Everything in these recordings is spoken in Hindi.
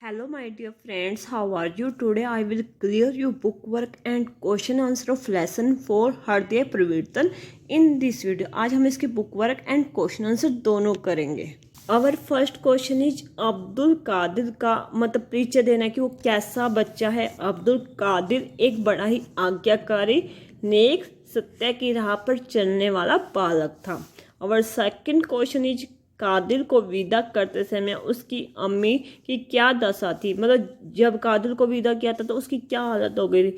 Hello my dear friends, how are you? Today I will clear your book work and question answer of lesson 4 हृदय परिवर्तन in this video। आज हम इसके book work and question answer दोनों करेंगे। Our first question is Abdul Qadir का मतलब परिचय देना कि वो कैसा बच्चा है। अब्दुल कादिर एक बड़ा ही आज्ञाकारी, नेक, सत्य की राह पर चलने वाला बालक था। Our second question is Qadir को विदा करते समय उसकी अम्मी की क्या दशा थी। मतलब जब कादिर को विदा किया था तो उसकी क्या हालत हो गई थी।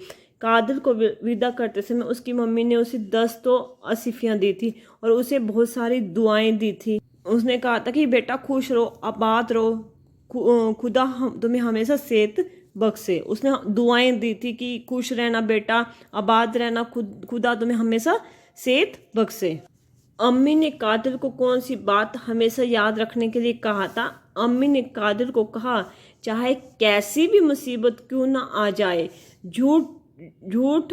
कादिर को विदा करते समय उसकी मम्मी ने उसे 10 तो असीफियाँ दी थी और उसे बहुत सारी दुआएं दी थी। उसने कहा था कि बेटा खुश रहो, आबाद रहो, खुदा तुम्हें हमेशा सेहत बख्शे। उसने दुआएं दी थी कि खुश रहना बेटा, आबाद रहना, खुदा तुम्हें हमेशा सेहत बख्शे। अम्मी ने कादिर को कौन सी बात हमेशा याद रखने के लिए कहा था। अम्मी ने कादिर को कहा चाहे कैसी भी मुसीबत क्यों ना आ जाए, झूठ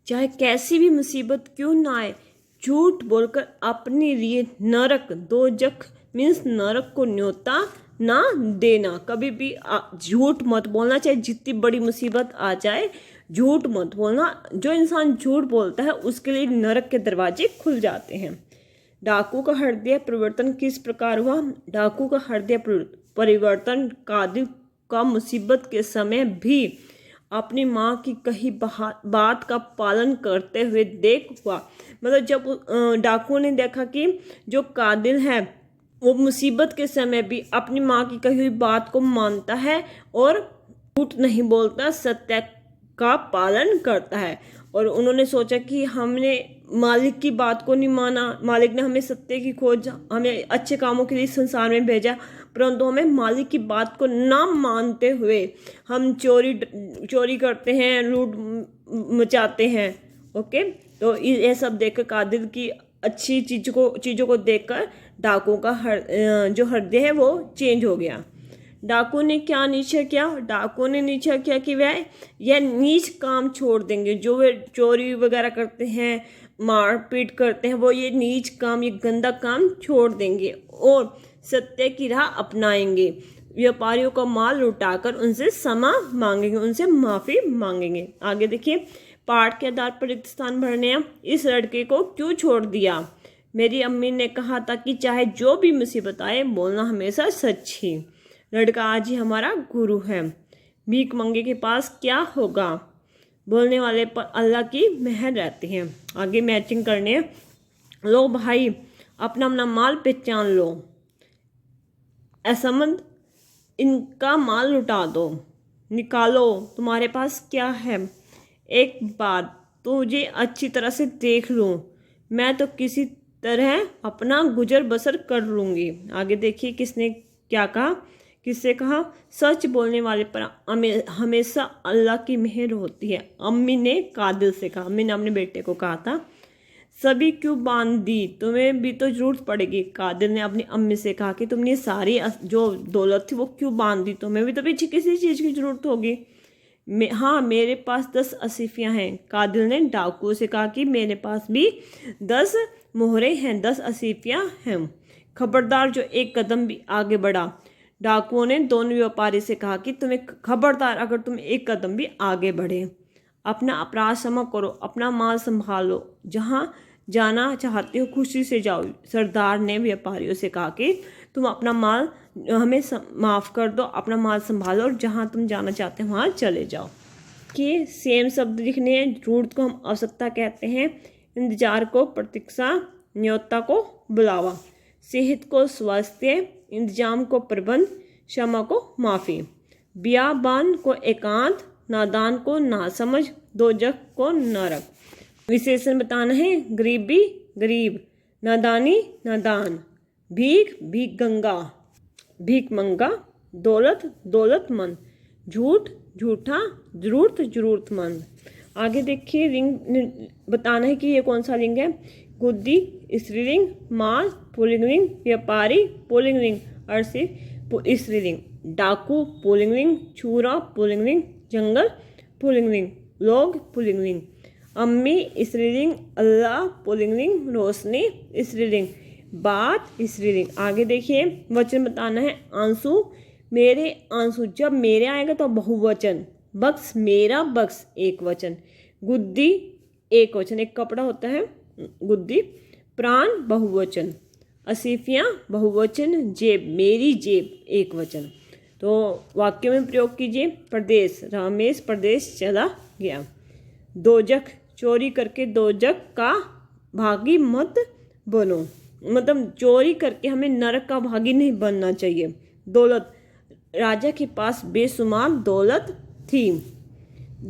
चाहे कैसी भी मुसीबत क्यों ना आए, झूठ बोलकर अपने लिए नरक, दोजख मीन्स नरक को न्योता ना देना। कभी भी झूठ मत बोलना, चाहे जितनी बड़ी मुसीबत आ जाए झूठ मत बोलना। जो इंसान झूठ बोलता है उसके लिए नरक के दरवाजे खुल जाते हैं। डाकू का हृदय परिवर्तन किस प्रकार हुआ। डाकू का हृदय परिवर्तन कादिर का मुसीबत के समय भी अपनी माँ की कही बात का पालन करते हुए देख हुआ। मतलब जब डाकू ने देखा कि जो कादिर है वो मुसीबत के समय भी अपनी माँ की कही हुई बात को मानता है और झूठ नहीं बोलता, सत्य का पालन करता है। और उन्होंने सोचा कि हमने मालिक की बात को नहीं माना, मालिक ने हमें सत्य की खोज, हमें अच्छे कामों के लिए संसार में भेजा, परंतु हमें मालिक की बात को ना मानते हुए हम चोरी करते हैं, लूट मचाते हैं। ओके, तो ये सब देखकर कादिर की अच्छी चीज़ों को देखकर डाकू का जो हृदय है वो चेंज हो गया। डाकू ने क्या निश्चय किया। डाकू ने निश्चय किया कि वह यह नीच काम छोड़ देंगे। जो वे चोरी वगैरह करते हैं, मारपीट करते हैं, वो ये नीच काम, ये गंदा काम छोड़ देंगे और सत्य की राह अपनाएंगे। व्यापारियों का माल लुटाकर उनसे क्षमा मांगेंगे, उनसे माफ़ी मांगेंगे। आगे देखिए, पाठ के आधार पर रिक्त स्थान भरने हैं। इस लड़के को क्यों छोड़ दिया। मेरी अम्मी ने कहा था कि चाहे जो भी मुसीबत आए बोलना हमेशा सच ही। लड़का आज ही हमारा गुरु है। भीख मंगे के पास क्या होगा। बोलने वाले पर अल्लाह की मेहर रहती है। आगे मैचिंग करने। लो भाई अपना अपना माल पहचान लो, असमंद इनका माल लुटा दो, निकालो तुम्हारे पास क्या है। एक बार तुझे अच्छी तरह से देख लूँ, मैं तो किसी तरह अपना गुजर बसर कर लूँगी। आगे देखिए किसने क्या कहा, किससे कहा। सच बोलने वाले पर हमेशा अल्लाह की मेहर होती है। अम्मी ने कादिर से कहा, अम्मी ने अपने बेटे को कहा था। सभी क्यों बांध दी, तुम्हें भी तो जरूरत पड़ेगी। कादिर ने अपनी अम्मी से कहा कि तुमने सारी जो दौलत थी वो क्यों बांध दी, तुम्हें भी तो पीछे किसी चीज़ की जरूरत होगी। हाँ मेरे पास 10 असीफियाँ हैं। कादिर ने डाकू से कहा कि मेरे पास भी 10 मोहरे हैं, 10 असीफियाँ हैं। खबरदार जो एक कदम भी आगे बढ़ा। डाकुओं ने दोनों व्यापारी से कहा कि तुम्हें खबरदार अगर तुम एक कदम भी आगे बढ़े, अपना अपराध क्षमा करो, अपना माल संभालो, जहाँ जाना चाहते हो खुशी से जाओ। सरदार ने व्यापारियों से कहा कि तुम अपना माल हमें माफ़ कर दो, अपना माल संभालो और जहाँ तुम जाना चाहते हो वहाँ चले जाओ। कि सेम शब्द लिखने हैं। जरूरत को हम आवश्यकता कहते हैं, इंतजार को प्रतीक्षा, न्योता को बुलावा, सेहत को स्वास्थ्य, इंतजाम को प्रबंध, क्षमा को माफ़ी, बियाबान को एकांत, नादान को नासमझ, दोजख को नरक। विशेषण बताना है। गरीबी गरीब, नादानी नादान, भीख भीख गंगा, भीख मंगा, दौलत दौलतमंद, झूठ झूठा, जरूरतमंद। आगे देखिए रिंग बताना है कि ये कौन सा लिंग है। गुद्दी स्त्रीलिंग, माल पुल्लिंग, व्यापारी पुल्लिंग, अरसी स्त्रीलिंग, डाकू पुल्लिंग, छुरा पुल्लिंग, जंगल पुल्लिंग, लोग पुल्लिंग, अम्मी स्त्रीलिंग, अल्लाह पुल्लिंग, रोशनी स्त्रीलिंग, बात स्त्रीलिंग। आगे देखिए वचन बताना है। आंसू मेरे आंसू, जब मेरे आएगा तो बहुवचन। बक्स मेरा, बक्स एक वचन। गुद्दी एक वचन, एक कपड़ा होता है गुद्दी। प्राण बहुवचन। असीफियाँ बहुवचन। जेब मेरी जेब एक वचन। तो वाक्य में प्रयोग कीजिए। प्रदेश, रमेश प्रदेश चला गया। दोजख, चोरी करके दोजख का भागी मत बनो, मतलब चोरी करके हमें नरक का भागी नहीं बनना चाहिए। दौलत, राजा के पास बेशुमार दौलत थी।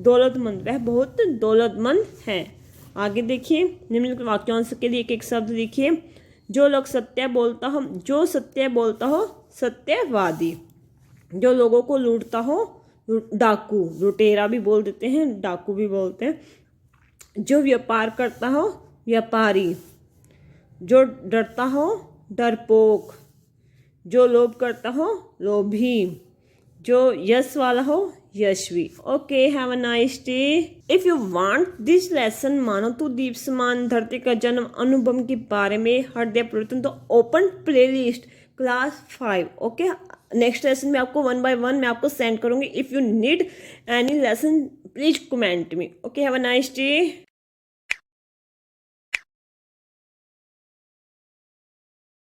दौलतमंद, वह बहुत दौलतमंद है। आगे देखिए, निम्नलिखित वाक्यांश के लिए एक एक शब्द लिखिए। जो लोग सत्य बोलता हो, जो सत्य बोलता हो सत्यवादी। जो लोगों को लूटता हो डाकू, लुटेरा भी बोल देते हैं, डाकू भी बोलते हैं। जो व्यापार करता हो व्यापारी। जो डरता हो डरपोक। जो लोभ करता हो लोभी। जो यश वाला हो Yashvi. Okay, have a nice day. If you want this lesson मानो तू दीप समान धरती का जन्म अनुपम के बारे में हृदय परिवर्तन, तो open playlist class 5। Okay, next lesson में आपको 1 by 1 मैं आपको सेंड करूँगी। If you need any lesson please comment me. Okay, have a nice day.